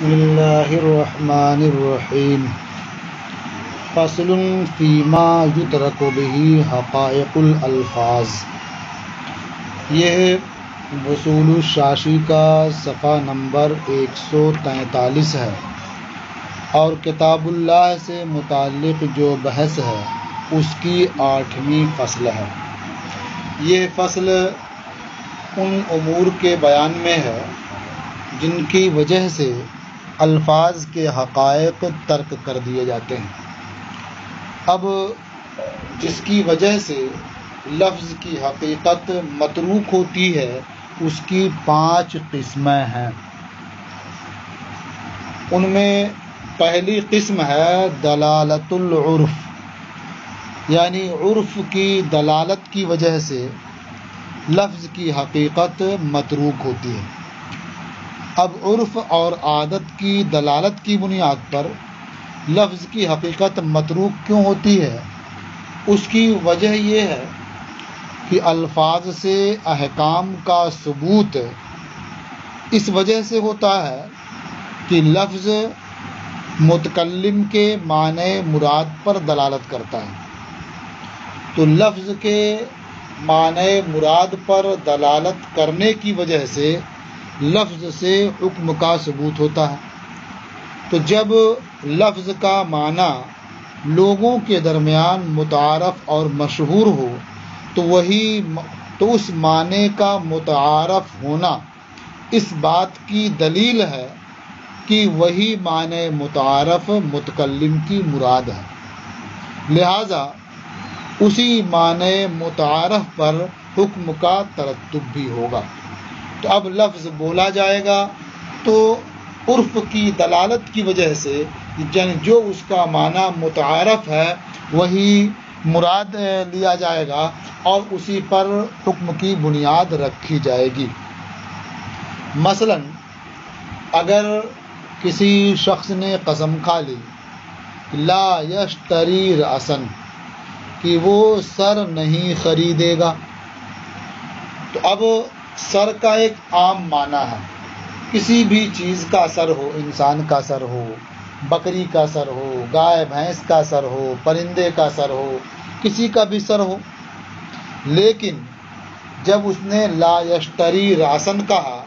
بسم اللہ الرحمن الرحیم فصل فیما یترک بہ حقائق الالفاظ۔ یہ وصول الشاشی کا صفحہ نمبر 143 ہے اور کتاب اللہ سے متعلق جو بحث ہے اس کی 8ویں فصل ہے۔ یہ فصل ان امور کے بیان میں ہے جن کی وجہ سے الفاظ کے حقائق ترک کر دیے جاتے ہیں۔ اب جس کی وجہ سے لفظ کی حقیقت متروک ہوتی ہے اس کی 5 قسمیں ہیں۔ ان میں پہلی قسم ہے دلالت العرف، یعنی عرف کی دلالت کی وجہ سے لفظ کی حقیقت متروک ہوتی ہے۔ اب عرف اور عادت کی دلالت کی بنیاد پر لفظ کی حقیقت متروک کیوں ہوتی ہے؟ اس کی وجہ یہ ہے کہ الفاظ سے احکام کا ثبوت اس وجہ سے ہوتا ہے کہ لفظ متکلم کے معنی مراد پر دلالت کرتا ہے، تو لفظ کے معنی مراد پر دلالت کرنے کی وجہ سے لفظ سے حکم کا ثبوت ہوتا ہے۔ تو جب لفظ کا معنی لوگوں کے درمیان متعارف اور مشہور ہو تو اس معنی کا متعارف ہونا اس بات کی دلیل ہے کہ وہی معنی متعارف متکلم کی مراد ہے، لہذا اسی معنی متعارف پر حکم کا ترتب بھی ہوگا۔ تو اب لفظ بولا جائے گا تو عرف کی دلالت کی وجہ سے جو اس کا معنی متعارف ہے وہی مراد لیا جائے گا اور اسی پر حکم کی بنیاد رکھی جائے گی۔ مثلا اگر کسی شخص نے قسم کھا لی لا یشتری رأسا، کہ وہ سر نہیں خریدے گا، تو اب سر کا ایک عام معنی ہے، کسی بھی چیز کا سر ہو، انسان کا سر ہو، بکری کا سر ہو، گائے بھینس کا سر ہو، پرندے کا سر ہو، کسی کا بھی سر ہو۔ لیکن جب اس نے لا یشتری راسن کہا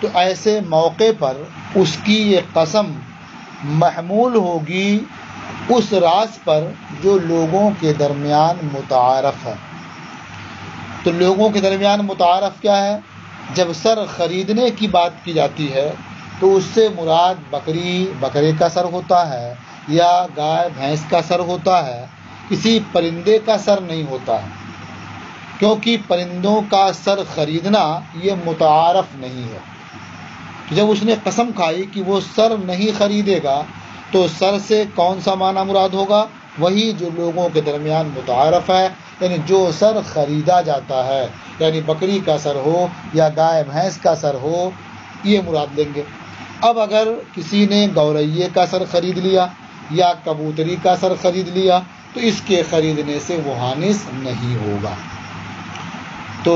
تو ایسے موقع پر اس کی یہ قسم محمول ہوگی اس راز پر جو لوگوں کے درمیان متعارف ہے۔ تو لوگوں کے درمیان متعارف کیا ہے؟ جب سر خریدنے کی بات کی جاتی ہے تو اس سے مراد بکرے کا سر ہوتا ہے یا گائے بھینس کا سر ہوتا ہے، کسی پرندے کا سر نہیں ہوتا ہے، کیونکہ پرندوں کا سر خریدنا یہ متعارف نہیں ہے۔ تو جب اس نے قسم کھائی کہ وہ سر نہیں خریدے گا تو سر سے کون سا معنی مراد ہوگا؟ وہی جو لوگوں کے درمیان متعارف ہے، یعنی جو سر خریدا جاتا ہے، یعنی بکری کا سر ہو یا گائے بھینس کا سر ہو، یہ مراد لیں گے۔ اب اگر کسی نے گورئیے کا سر خرید لیا یا کبوتری کا سر خرید لیا تو اس کے خریدنے سے وہ حانث نہیں ہوگا۔ تو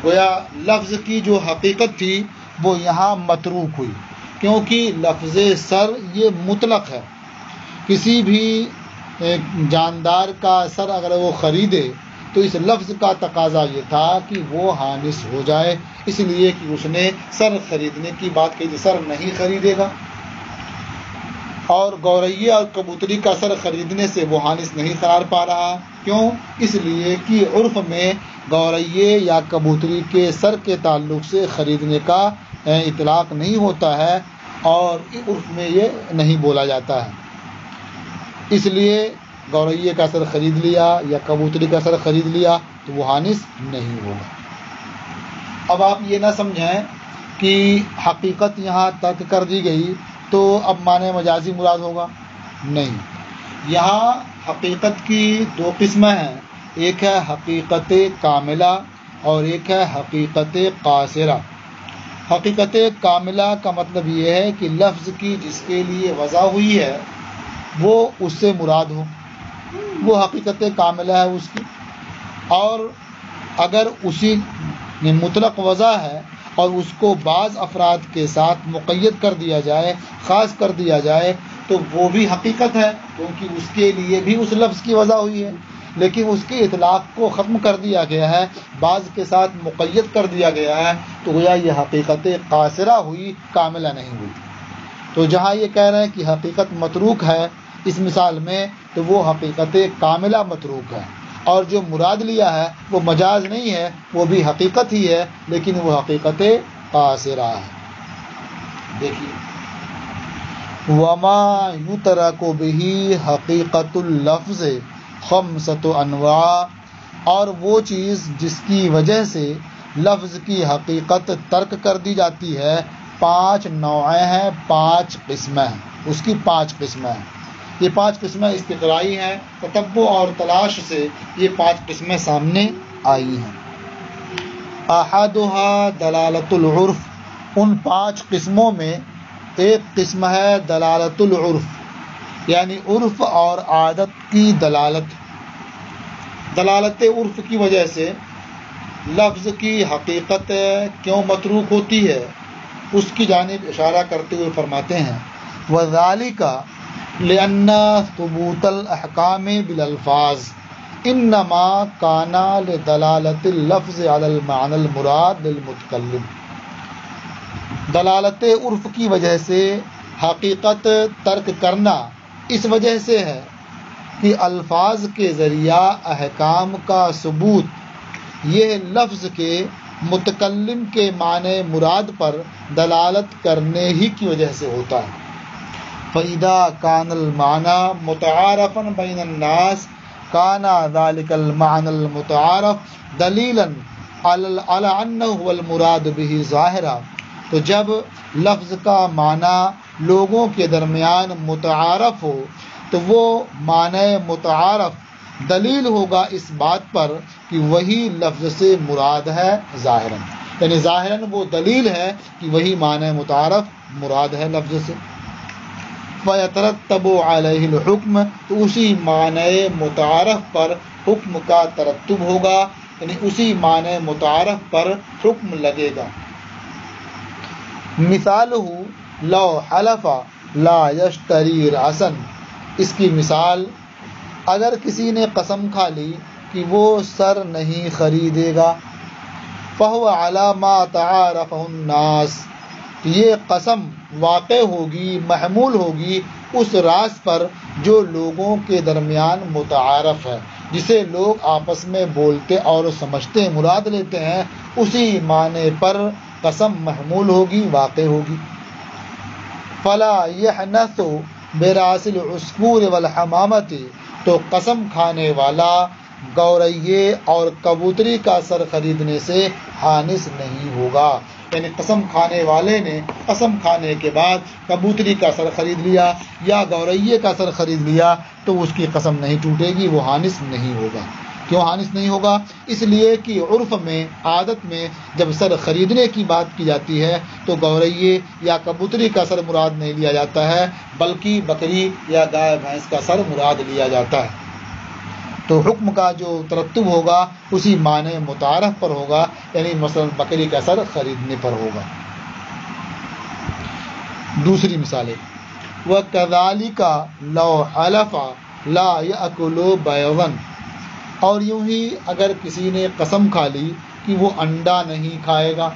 گویا لفظ کی جو حقیقت تھی وہ یہاں متروک ہوئی، کیونکہ لفظ سر یہ مطلق ہے، کسی بھی جاندار کا سر اگر وہ خریدے تو اس لفظ کا تقاضا یہ تھا کہ وہ حانث ہو جائے، اس لیے کہ اس نے سر خریدنے کی بات کی، سر نہیں خریدے گا۔ اور گورئیے اور کبوتری کا سر خریدنے سے وہ حانث نہیں قرار پا رہا، کیوں؟ اس لیے کہ عرف میں گورئیے یا کبوتری کے سر کے تعلق سے خریدنے کا اطلاق نہیں ہوتا ہے اور عرف میں یہ نہیں بولا جاتا ہے، اس لیے گورئیے کا سر خرید لیا یا کبوتری کا سر خرید لیا تو وہ حانث نہیں ہوگا۔ اب آپ یہ نہ سمجھیں کہ حقیقت یہاں ترک کر دی گئی تو اب معنی مجازی مراد ہوگا، نہیں۔ یہاں حقیقت کی 2 قسمیں ہیں، ایک ہے حقیقت کاملہ اور ایک ہے حقیقت قاصرہ۔ حقیقت کاملہ کا مطلب یہ ہے کہ لفظ کی جس کے لیے وضع ہوئی ہے وہ اس سے مراد ہو، وہ حقیقت کاملہ ہے اس کی۔ اور اگر اسی مطلق وضع ہے اور اس کو بعض افراد کے ساتھ مقید کر دیا جائے، خاص کر دیا جائے، تو وہ بھی حقیقت ہے، کیونکہ اس کے لیے بھی اس لفظ کی وضع ہوئی ہے، لیکن اس کے اطلاق کو ختم کر دیا گیا ہے، بعض کے ساتھ مقید کر دیا گیا ہے، تو گویا یہ حقیقت قاصرہ ہوئی، کاملہ نہیں ہوئی۔ تو جہاں یہ کہہ رہے ہیں کہ حقیقت متروک ہے اس مثال میں، تو وہ حقیقت کاملہ متروک ہے، اور جو مراد لیا ہے وہ مجاز نہیں ہے، وہ بھی حقیقت ہی ہے، لیکن وہ حقیقت قاصرہ ہے۔ دیکھیے وما یترک بہ حقیقت اللفظ خمسۃ انواع، اور وہ چیز جس کی وجہ سے لفظ کی حقیقت ترک کر دی جاتی ہے 5 نوعیں ہیں، 5 قسمیں ہیں، اس کی 5 قسمیں ہیں۔ یہ 5 قسمیں استقرائی ہیں، تتبع اور تلاش سے یہ 5 قسمیں سامنے آئی ہیں۔ احدها دلالت العرف، ان 5 قسموں میں ایک قسم ہے دلالت العرف، یعنی عرف اور عادت کی دلالت۔ دلالت عرف کی وجہ سے لفظ کی حقیقت کیوں متروک ہوتی ہے، اس کی جانب اشارہ کرتے ہوئے فرماتے ہیں وَذَلِكَ لِأَنَّ ثُبُوتَ الْأَحْكَامِ بِالْأَلْفَاظِ إِنَّمَا كَانَ لِدَلَالَةِ اللَّفْظِ عَلَى الْمَعْنَى الْمُرَادِ لِلْمُتَكَلِّمِ۔ دلالت عرف کی وجہ سے حقیقت ترک کرنا اس وجہ سے ہے کہ الفاظ کے ذریعہ احکام کا ثبوت یہ لفظ کے متکلم کے معنی مراد پر دلالت کرنے ہی کی وجہ سے ہوتا ہے۔ فَإِذَا كَانَ الْمَعْنَى مُتَعَارَفًا بَيْنَ النَّاسِ كَانَ ذَلِكَ الْمَعْنَى الْمُتَعَارَفُ دَلِيلًا عَلَى أَنَّهُ هُوَ الْمُرَادُ بِهِ ظَاهِرًا، تو جب لفظ کا معنی لوگوں کے درمیان متعارف ہو تو وہ معنی متعارف دلیل ہوگا اس بات پر کہ وہی لفظ سے مراد ہے ظاہراً، یعنی ظاہراً وہ دلیل ہے کہ وہی معنی متعارف مراد ہے لفظ سے۔ فَيَتَرَتَّبُ عَلَيْهِ الْحُكْمُ، تو اسی معنی متعارف پر حکم کا ترتب ہوگا، یعنی اسی معنی متعارف پر حکم لگے گا۔ مثالہ لو حلف لا یشتری رأسا، اس کی مثال اگر کسی نے قسم کھا لی کہ وہ سر نہیں خریدے گا، فہو علی ما تعارفہ الناس، یہ قسم واقع ہوگی، محمول ہوگی اس راز پر جو لوگوں کے درمیان متعارف ہے، جسے لوگ آپس میں بولتے اور سمجھتے مراد لیتے ہیں، اسی معنی پر قسم محمول ہوگی، واقع ہوگی۔ فلا یحنث براس العصفور والحمامۃ، تو قسم کھانے والا گوریے اور کبوتری کا سر خریدنے سے حانث نہیں ہوگا، یعنی قسم کھانے والے نے قسم کھانے کے بعد کبوتری کا سر خرید لیا یا گوریے کا سر خرید لیا تو اس کی قسم نہیں ٹوٹے گی، وہ حانث نہیں ہوگا۔ کیوں حانث نہیں ہوگا؟ اس لیے کہ عرف میں، عادت میں جب سر خریدنے کی بات کی جاتی ہے تو گوریے یا کبوتری کا سر مراد نہیں لیا جاتا ہے، بلکہ بکری یا گائے بھینس کا سر مراد لیا جاتا ہے۔ تو حکم کا جو ترتب ہوگا اسی معنی متعارف پر ہوگا، یعنی مثلا بکری کا سر خریدنے پر ہوگا۔ دوسری مثالیں وَكَذَلِكَ لَوْ حَلَفَ لَا يَأْكُلُ بَيْضًا، اور یوں ہی اگر کسی نے قسم کھا لی کہ وہ انڈا نہیں کھائے گا،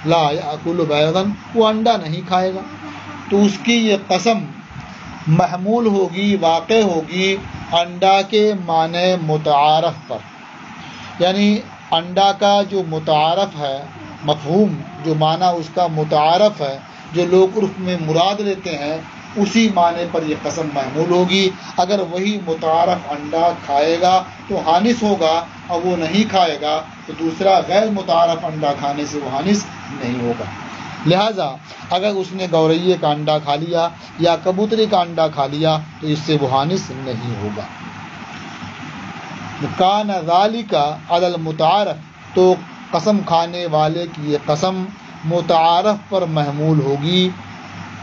لا یأکل بیضا، وہ انڈا نہیں کھائے گا، تو اس کی یہ قسم محمول ہوگی، واقع ہوگی انڈا کے معنی متعارف پر، یعنی انڈا کا جو متعارف ہے مفہوم، جو معنی اس کا متعارف ہے، جو لوگ عرف میں مراد لیتے ہیں، اسی معنی پر یہ قسم محمول ہوگی۔ اگر وہی متعارف انڈا کھائے گا تو حانث ہوگا، اور وہ نہیں کھائے گا تو دوسرا غیر متعارف انڈا کھانے سے وہ حانث نہیں ہوگا۔ لہٰذا اگر اس نے گوریے کا انڈا کھا لیا یا کبوتری کا انڈا کھا لیا تو اس سے وہ حانث نہیں ہوگا۔ کان ذالک علی المتعارف، تو قسم کھانے والے کی یہ قسم متعارف پر محمول ہوگی۔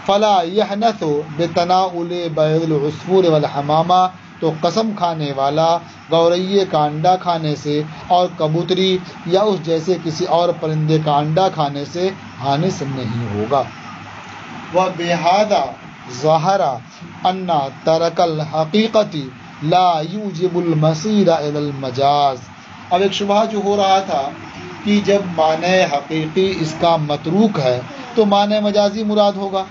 فلا یحنث بتناول بیض العصفور والحمامہ، تو قسم کھانے والا گورئیے کا انڈا کھانے سے اور کبوتری یا اس جیسے کسی اور پرندے کا انڈا کھانے سے حانث نہیں ہوگا۔ وَبِهَذَا ظَهَرَ أَنَّ تَرْكَ الْحَقِيقَةِ لَا يُوجِبُ الْمَصِيرَ إِلَى الْمَجَازِ۔ اب ایک شبہ جو ہو رہا تھا کہ جب معنی حقیقی اس کا متروک ہے تو معنی مجازی مراد ہوگا،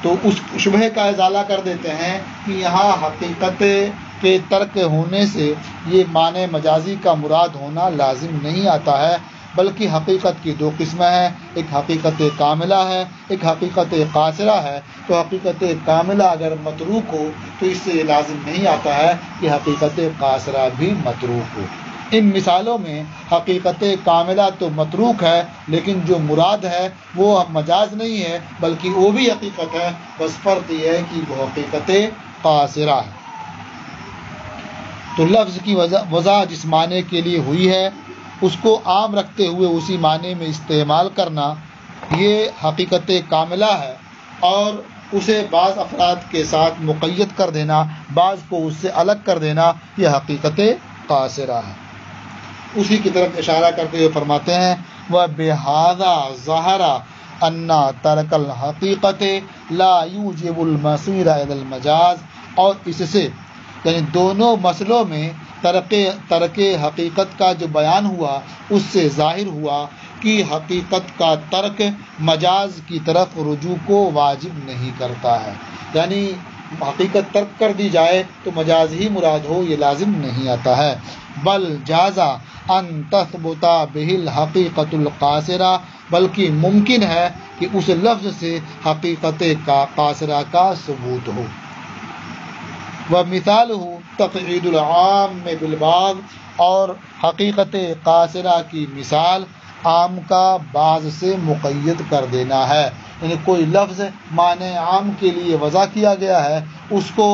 تو اس شبہ کا ازالہ کر دیتے ہیں کہ یہاں حقیقت کے ترک ہونے سے یہ معنی مجازی کا مراد ہونا لازم نہیں آتا ہے، بلکہ حقیقت کی دو قسمیں ہیں، ایک حقیقت کاملہ ہے، ایک حقیقت قاصرہ ہے۔ تو حقیقت کاملہ اگر متروک ہو تو اس سے یہ لازم نہیں آتا ہے کہ حقیقت قاصرہ بھی متروک ہو۔ ان مثالوں میں حقیقت کاملہ تو متروک ہے، لیکن جو مراد ہے وہ مجاز نہیں ہے بلکہ وہ بھی حقیقت ہے، بس فرق یہ ہے کہ وہ حقیقت قاصرہ ہے۔ تو لفظ کی وضع جس معنی کے لیے ہوئی ہے اس کو عام رکھتے ہوئے اسی معنی میں استعمال کرنا یہ حقیقت کاملہ ہے، اور اسے بعض افراد کے ساتھ مقید کر دینا، بعض کو اس سے الگ کر دینا، یہ حقیقت قاصرہ ہے۔ اسی کی طرف اشارہ کرتے ہوئے فرماتے ہیں وَبِهَذَا ظَهَرَ أَنَّ تَرْكَ الْحَقِيقَةِ لَا يُوجِبُ الْمَصِيرَ إِلَى الْمَجَازِ، اور اس سے یعنی دونوں مسئلوں میں ترک حقیقت کا جو بیان ہوا اس سے ظاہر ہوا کہ حقیقت کا ترک مجاز کی طرف رجوع کو واجب نہیں کرتا ہے، یعنی حقیقت ترک کر دی جائے تو مجاز ہی مراد ہو یہ لازم نہیں آتا ہے، بل جازا ان تثبت به الحقیقت القاصرہ، بلکہ ممکن ہے کہ اس لفظ سے حقیقت کا قاصرہ کا ثبوت ہو۔ ومثالہ تقعید العام بالبعض، اور حقیقت قاصرہ کی مثال عام کا بعض سے مقید کر دینا ہے، یعنی کوئی لفظ معنی عام کے لیے وضع کیا گیا ہے اس کو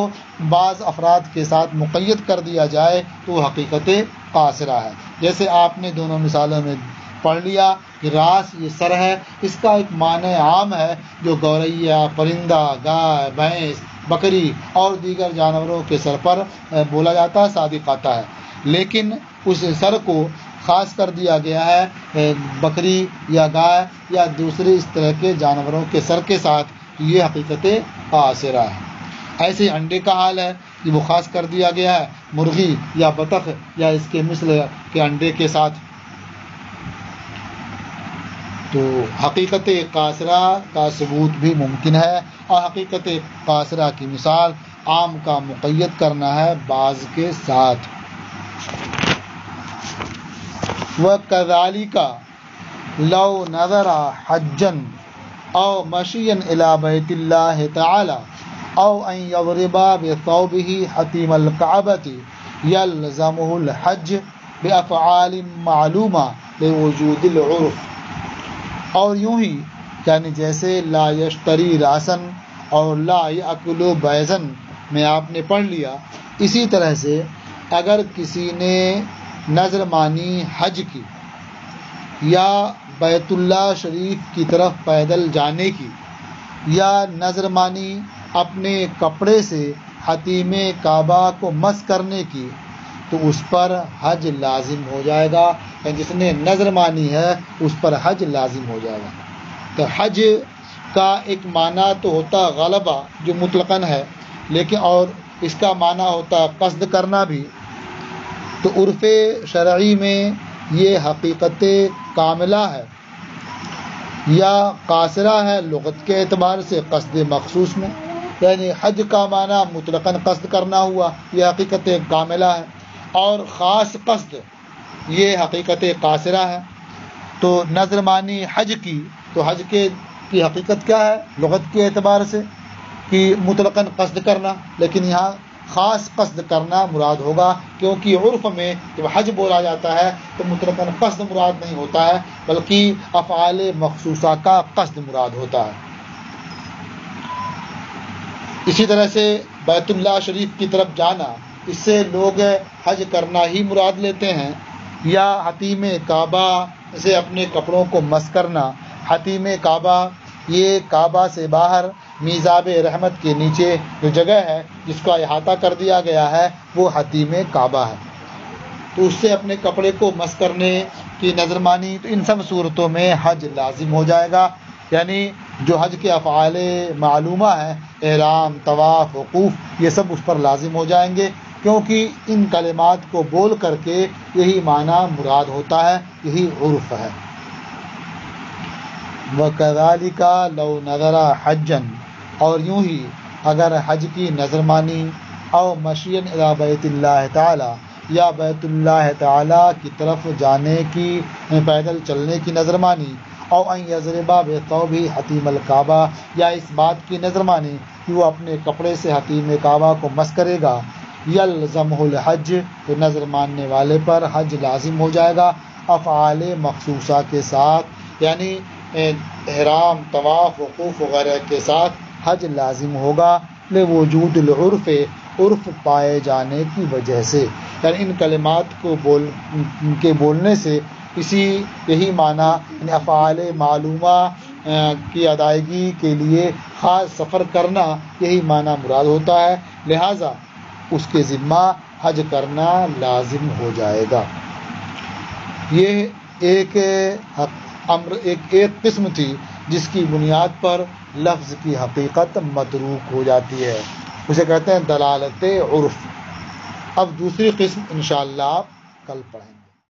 بعض افراد کے ساتھ مقید کر دیا جائے تو وہ حقیقت قاصرہ ہے۔ جیسے آپ نے دونوں مثالوں میں پڑھ لیا کہ راس یہ سر ہے، اس کا ایک معنی عام ہے جو گوریا، پرندہ، گائے، بھینس، بکری اور دیگر جانوروں کے سر پر بولا جاتا ہے، صادق آتا ہے، لیکن اس سر کو خاص کر دیا گیا ہے بکری یا گائے یا دوسرے اس طرح کے جانوروں کے سر کے ساتھ، یہ حقیقت قاصرہ ہے۔ ایسے انڈے کا حال ہے کہ وہ خاص کر دیا گیا ہے مرغی یا بطخ یا اس کے مثل کے انڈے کے ساتھ۔ تو حقیقت قاصرہ کا ثبوت بھی ممکن ہے، اور حقیقت قاصرہ کی مثال عام کا مقید کرنا ہے بعض کے ساتھ۔ وَكَذَلِكَ لَوْ نَظَرَ حَجًّا أَوْ مَشِيًّا إِلَى بَيْتِ اللَّهِ تَعَالَى أَوْ أَنْ يَضْرِبَ بِثَوْبِهِ حَتِيمَ الْكَعْبَةِ يَلْزَمُهُ الْحَجُّ بِأَفْعَالٍ مَعْلُومَةٍ لِوُجُودِ الْعُرْفِ، اور یوں ہی یعنی جیسے لا یشتری راسن اور لا یأکل بیضن میں آپ نے پڑھ لیا، اسی طرح سے اگر کسی نے نظر مانی حج کی یا بیت اللہ شریف کی طرف پیدل جانے کی یا نظر مانی اپنے کپڑے سے حتیم کعبہ کو مس کرنے کی، تو اس پر حج لازم ہو جائے گا، یعنی جس نے نظر مانی ہے اس پر حج لازم ہو جائے گا۔ تو حج کا ایک معنی تو ہوتا غلبہ جو مطلقاً ہے، لیکن اور اس کا معنی ہوتا قصد کرنا بھی، تو عرف شرعی میں یہ حقیقت کاملہ ہے یا قاصرہ ہے لغت کے اعتبار سے قصد مخصوص میں، یعنی حج کا معنی مطلقاً قصد کرنا ہوا، یہ حقیقت کاملہ ہے، اور خاص قصد یہ حقیقت قاصرہ ہے۔ تو نظر مانی حج کی، تو حج کی حقیقت کیا ہے لغت کے اعتبار سے کہ مطلقاً قصد کرنا، لیکن یہاں خاص قصد کرنا مراد ہوگا، کیونکہ عرف میں جب حج بولا جاتا ہے تو مطلقاً قصد مراد نہیں ہوتا ہے بلکہ افعال مخصوصہ کا قصد مراد ہوتا ہے۔ اسی طرح سے بیت اللہ شریف کی طرف جانا، اس سے لوگ حج کرنا ہی مراد لیتے ہیں، یا حتیم کعبہ سے اپنے کپڑوں کو مس کرنا، حتیم کعبہ یہ کعبہ سے باہر میزاب رحمت کے نیچے جو جگہ ہے جس کا احاطہ کر دیا گیا ہے وہ حتیم کعبہ ہے، تو اس سے اپنے کپڑے کو مس کرنے کی نظر مانی، تو ان سب صورتوں میں حج لازم ہو جائے گا۔ یعنی جو حج کے افعال معلومہ ہیں، احرام، طواف، وقوف، یہ سب اس پر لازم ہو جائیں گے، کیونکہ ان کلمات کو بول کر کے یہی معنی مراد ہوتا ہے، یہی عرف ہے۔ وَكَذَلِكَ لَوْ نَذَرَ حَجًّا، اور یوں ہی اگر حج کی نظر مانی، او مشین الی بیت اللہ تعالی، یا بیت اللہ تعالی کی طرف جانے کی، پیدل چلنے کی نظر مانی، او ان یضرب بثوبہ حتیم الکعبہ، یا اس بات کی نظر مانی کہ وہ اپنے کپڑے سے حتیم کعبہ کو مس کرے گا، یلزمہ الحج، تو نظر ماننے والے پر حج لازم ہو جائے گا افعال مخصوصہ کے ساتھ، یعنی احرام، طواف، وقوف وغیرہ کے ساتھ حج لازم ہوگا، لوجود العرف، عرف پائے جانے کی وجہ سے، یعنی ان کلمات کو بولنے سے یہی معنی، یعنی افعال معلومہ کی ادائیگی کے لیے خاص سفر کرنا، یہی معنی مراد ہوتا ہے، لہٰذا اس کے ذمہ حج کرنا لازم ہو جائے گا۔ یہ ایک قسم تھی جس کی بنیاد پر لفظ کی حقیقت متروک ہو جاتی ہے، اسے کہتے ہیں دلالت عرف۔ اب دوسری قسم انشاءاللہ کل پڑھیں گے۔